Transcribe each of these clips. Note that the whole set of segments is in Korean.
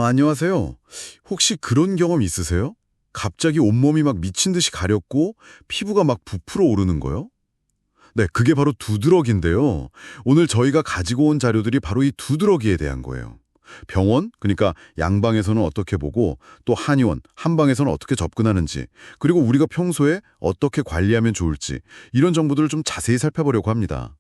안녕하세요. 혹시 그런 경험 있으세요? 갑자기 온몸이 막 미친 듯이 가렵고 피부가 막 부풀어 오르는 거요? 네, 그게 바로 두드러기인데요. 오늘 저희가 가지고 온 자료들이 바로 이 두드러기에 대한 거예요. 병원, 그러니까 양방에서는 어떻게 보고 또 한의원, 한방에서는 어떻게 접근하는지, 그리고 우리가 평소에 어떻게 관리하면 좋을지 이런 정보들을 좀 자세히 살펴보려고 합니다.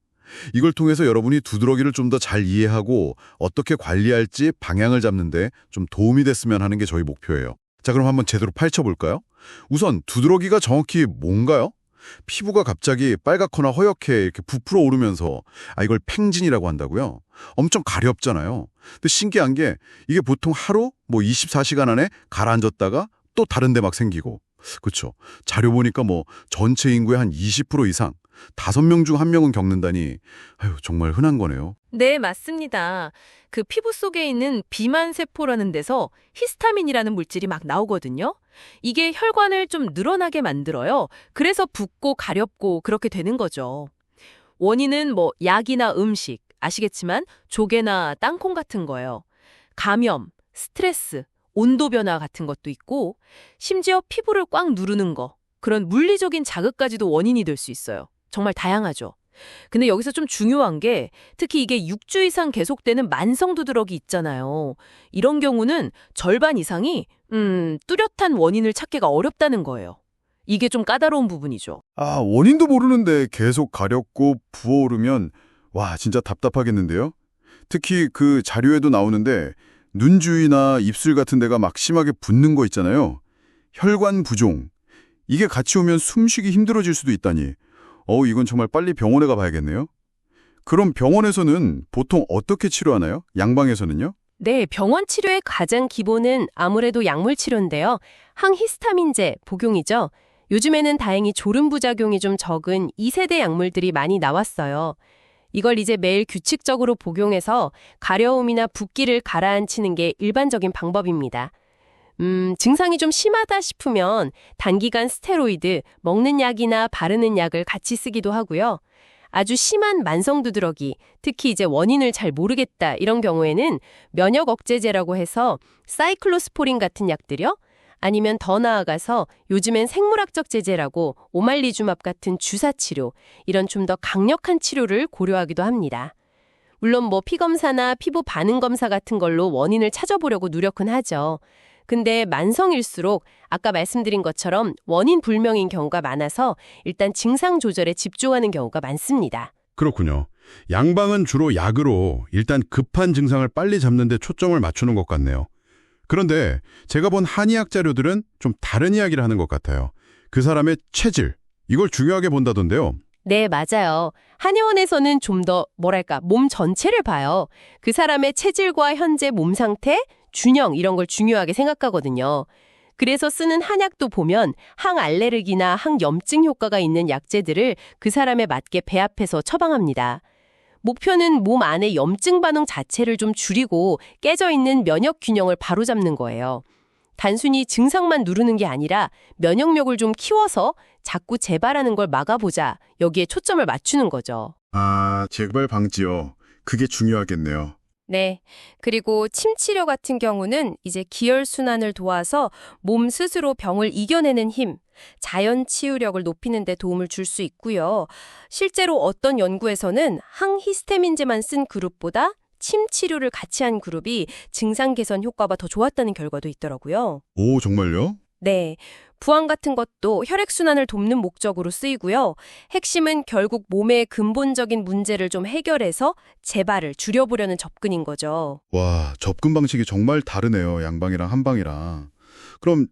이걸 통해서 여러분이 두드러기를 좀 더 잘 이해하고 어떻게 관리할지 방향을 잡는데 좀 도움이 됐으면 하는 게 저희 목표예요. 자, 그럼 한번 제대로 파헤쳐볼까요? 우선 두드러기가 정확히 뭔가요? 피부가 갑자기 빨갛거나 허옇게 이렇게 부풀어 오르면서 이걸 팽진이라고 한다고요? 엄청 가렵잖아요. 근데 신기한 게 이게 보통 하루 24시간 안에 가라앉았다가 또 다른 데 막 생기고 그렇죠. 자료 보니까 전체 인구의 한 20% 이상 5명 중 1명은 겪는다니 정말 흔한 거네요. 네, 맞습니다. 그 피부 속에 있는 비만세포라는 데서 히스타민이라는 물질이 막 나오거든요. 이게 혈관을 좀 늘어나게 만들어요. 그래서 붓고 가렵고 그렇게 되는 거죠. 원인은 약이나 음식, 아시겠지만 조개나 땅콩 같은 거예요. 감염, 스트레스, 온도 변화 같은 것도 있고 심지어 피부를 꽉 누르는 거, 그런 물리적인 자극까지도 원인이 될 수 있어요. 정말 다양하죠. 근데 여기서 좀 중요한 게 특히 이게 6주 이상 계속되는 만성 두드러기 있잖아요. 이런 경우는 절반 이상이 뚜렷한 원인을 찾기가 어렵다는 거예요. 이게 좀 까다로운 부분이죠. 원인도 모르는데 계속 가렵고 부어오르면 와, 진짜 답답하겠는데요? 특히 그 자료에도 나오는데 눈 주위나 입술 같은 데가 막 심하게 붓는 거 있잖아요. 혈관 부종. 이게 같이 오면 숨쉬기 힘들어질 수도 있다니. 이건 정말 빨리 병원에 가봐야겠네요. 그럼 병원에서는 보통 어떻게 치료하나요? 양방에서는요? 네, 병원 치료의 가장 기본은 아무래도 약물 치료인데요. 항히스타민제 복용이죠. 요즘에는 다행히 졸음 부작용이 좀 적은 2세대 약물들이 많이 나왔어요. 이걸 이제 매일 규칙적으로 복용해서 가려움이나 붓기를 가라앉히는 게 일반적인 방법입니다. 증상이 좀 심하다 싶으면 단기간 스테로이드, 먹는 약이나 바르는 약을 같이 쓰기도 하고요. 아주 심한 만성 두드러기, 특히 이제 원인을 잘 모르겠다 이런 경우에는 면역 억제제라고 해서 사이클로스포린 같은 약들이요. 아니면 더 나아가서 요즘엔 생물학적 제제라고 오말리주맙 같은 주사 치료, 이런 좀 더 강력한 치료를 고려하기도 합니다. 물론 피검사나 피부 반응 검사 같은 걸로 원인을 찾아보려고 노력은 하죠. 근데 만성일수록 아까 말씀드린 것처럼 원인 불명인 경우가 많아서 일단 증상 조절에 집중하는 경우가 많습니다. 그렇군요. 양방은 주로 약으로 일단 급한 증상을 빨리 잡는 데 초점을 맞추는 것 같네요. 그런데 제가 본 한의학 자료들은 좀 다른 이야기를 하는 것 같아요. 그 사람의 체질, 이걸 중요하게 본다던데요. 네, 맞아요. 한의원에서는 좀 더 몸 전체를 봐요. 그 사람의 체질과 현재 몸 상태, 균형 이런 걸 중요하게 생각하거든요. 그래서 쓰는 한약도 보면 항알레르기나 항염증 효과가 있는 약재들을 그 사람에 맞게 배합해서 처방합니다. 목표는 몸 안의 염증 반응 자체를 좀 줄이고 깨져 있는 면역 균형을 바로잡는 거예요. 단순히 증상만 누르는 게 아니라 면역력을 좀 키워서 자꾸 재발하는 걸 막아보자. 여기에 초점을 맞추는 거죠. 재발 방지요. 그게 중요하겠네요. 네. 그리고 침 치료 같은 경우는 이제 기혈순환을 도와서 몸 스스로 병을 이겨내는 힘, 자연 치유력을 높이는 데 도움을 줄 수 있고요. 실제로 어떤 연구에서는 항히스타민제만 쓴 그룹보다 침 치료를 같이 한 그룹이 증상 개선 효과가 더 좋았다는 결과도 있더라고요. 오, 정말요? 네. 부항 같은 것도 혈액순환을 돕는 목적으로 쓰이고요. 핵심은 결국 몸의 근본적인 문제를 좀 해결해서 재발을 줄여보려는 접근인 거죠. 와, 접근 방식이 정말 다르네요. 양방이랑 한방이랑. 그럼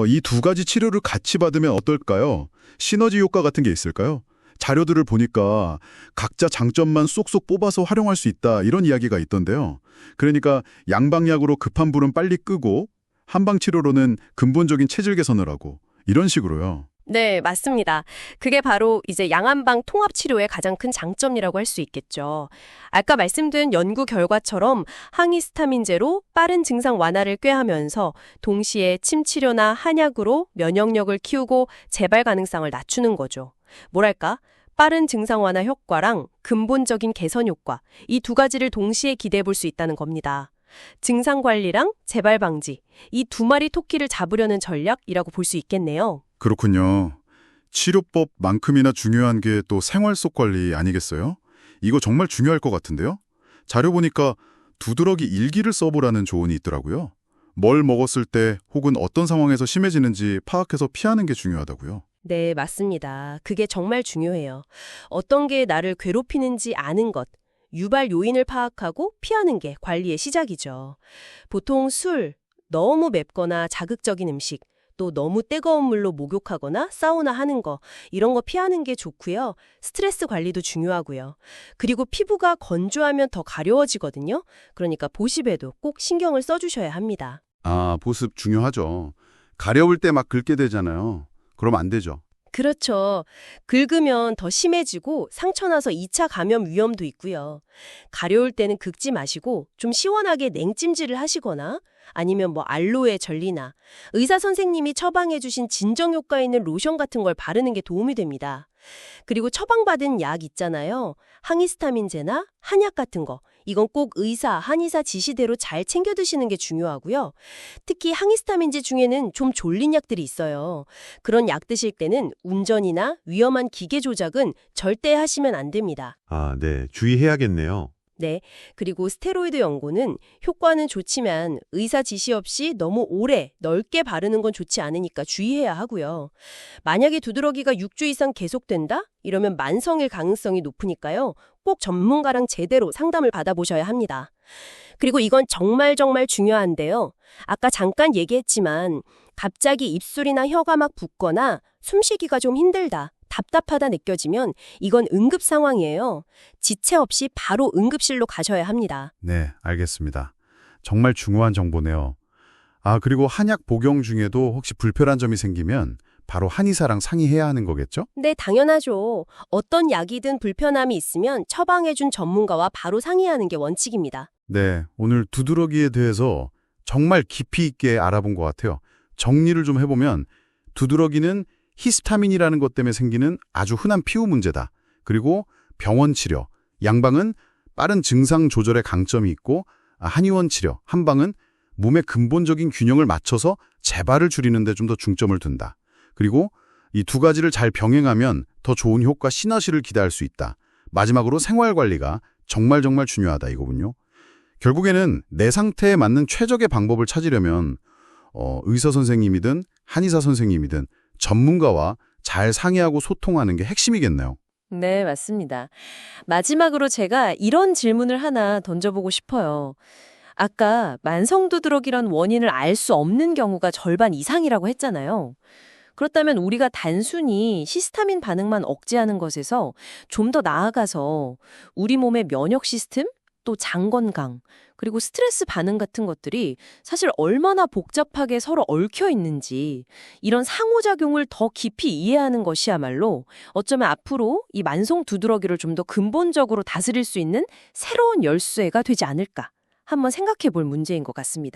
이 두 가지 치료를 같이 받으면 어떨까요? 시너지 효과 같은 게 있을까요? 자료들을 보니까 각자 장점만 쏙쏙 뽑아서 활용할 수 있다 이런 이야기가 있던데요. 그러니까 양방약으로 급한 불은 빨리 끄고 한방치료로는 근본적인 체질 개선을 하고 이런 식으로요. 네, 맞습니다. 그게 바로 이제 양한방 통합치료의 가장 큰 장점이라고 할 수 있겠죠. 아까 말씀드린 연구 결과처럼 항히스타민제로 빠른 증상 완화를 꾀하면서 동시에 침치료나 한약으로 면역력을 키우고 재발 가능성을 낮추는 거죠. 빠른 증상 완화 효과랑 근본적인 개선 효과, 이 두 가지를 동시에 기대해 볼 수 있다는 겁니다. 증상 관리랑 재발 방지, 이 두 마리 토끼를 잡으려는 전략이라고 볼 수 있겠네요. 그렇군요. 치료법만큼이나 중요한 게 또 생활 속 관리 아니겠어요? 이거 정말 중요할 것 같은데요? 자료 보니까 두드러기 일기를 써보라는 조언이 있더라고요. 뭘 먹었을 때 혹은 어떤 상황에서 심해지는지 파악해서 피하는 게 중요하다고요. 네, 맞습니다. 그게 정말 중요해요. 어떤 게 나를 괴롭히는지 아는 것, 유발 요인을 파악하고 피하는 게 관리의 시작이죠. 보통 술, 너무 맵거나 자극적인 음식, 또 너무 뜨거운 물로 목욕하거나 사우나 하는 거, 이런 거 피하는 게 좋고요. 스트레스 관리도 중요하고요. 그리고 피부가 건조하면 더 가려워지거든요. 그러니까 보습에도 꼭 신경을 써주셔야 합니다. 아, 보습 중요하죠. 가려울 때 막 긁게 되잖아요. 그럼 안 되죠. 그렇죠. 긁으면 더 심해지고 상처 나서 2차 감염 위험도 있고요. 가려울 때는 긁지 마시고 좀 시원하게 냉찜질을 하시거나 아니면 알로에 젤리나 의사 선생님이 처방해 주신 진정 효과 있는 로션 같은 걸 바르는 게 도움이 됩니다. 그리고 처방받은 약 있잖아요. 항히스타민제나 한약 같은 거. 이건 꼭 의사, 한의사 지시대로 잘 챙겨 드시는 게 중요하고요. 특히 항히스타민제 중에는 좀 졸린 약들이 있어요. 그런 약 드실 때는 운전이나 위험한 기계 조작은 절대 하시면 안 됩니다. 아, 네. 주의해야겠네요. 네. 그리고 스테로이드 연고는 효과는 좋지만 의사 지시 없이 너무 오래 넓게 바르는 건 좋지 않으니까 주의해야 하고요. 만약에 두드러기가 6주 이상 계속된다? 이러면 만성일 가능성이 높으니까요. 꼭 전문가랑 제대로 상담을 받아보셔야 합니다. 그리고 이건 정말 중요한데요. 아까 잠깐 얘기했지만 갑자기 입술이나 혀가 막 붓거나 숨쉬기가 좀 힘들다. 답답하다 느껴지면 이건 응급 상황이에요. 지체 없이 바로 응급실로 가셔야 합니다. 네, 알겠습니다. 정말 중요한 정보네요. 아, 그리고 한약 복용 중에도 혹시 불편한 점이 생기면 바로 한의사랑 상의해야 하는 거겠죠? 네, 당연하죠. 어떤 약이든 불편함이 있으면 처방해준 전문가와 바로 상의하는 게 원칙입니다. 네, 오늘 두드러기에 대해서 정말 깊이 있게 알아본 것 같아요. 정리를 좀 해보면 두드러기는 히스타민이라는 것 때문에 생기는 아주 흔한 피부 문제다. 그리고 병원 치료, 양방은 빠른 증상 조절에 강점이 있고 한의원 치료, 한방은 몸의 근본적인 균형을 맞춰서 재발을 줄이는 데 좀 더 중점을 둔다. 그리고 이 두 가지를 잘 병행하면 더 좋은 효과 시너지를 기대할 수 있다. 마지막으로 생활관리가 정말 중요하다 이거군요. 결국에는 내 상태에 맞는 최적의 방법을 찾으려면 의사 선생님이든 한의사 선생님이든 전문가와 잘 상의하고 소통하는 게 핵심이겠네요. 네, 맞습니다. 마지막으로 제가 이런 질문을 하나 던져보고 싶어요. 아까 만성 두드러기란 원인을 알 수 없는 경우가 절반 이상이라고 했잖아요. 그렇다면 우리가 단순히 히스타민 반응만 억제하는 것에서 좀 더 나아가서 우리 몸의 면역 시스템, 또 장 건강, 그리고 스트레스 반응 같은 것들이 사실 얼마나 복잡하게 서로 얽혀 있는지 이런 상호작용을 더 깊이 이해하는 것이야말로 어쩌면 앞으로 이 만성 두드러기를 좀 더 근본적으로 다스릴 수 있는 새로운 열쇠가 되지 않을까 한번 생각해 볼 문제인 것 같습니다.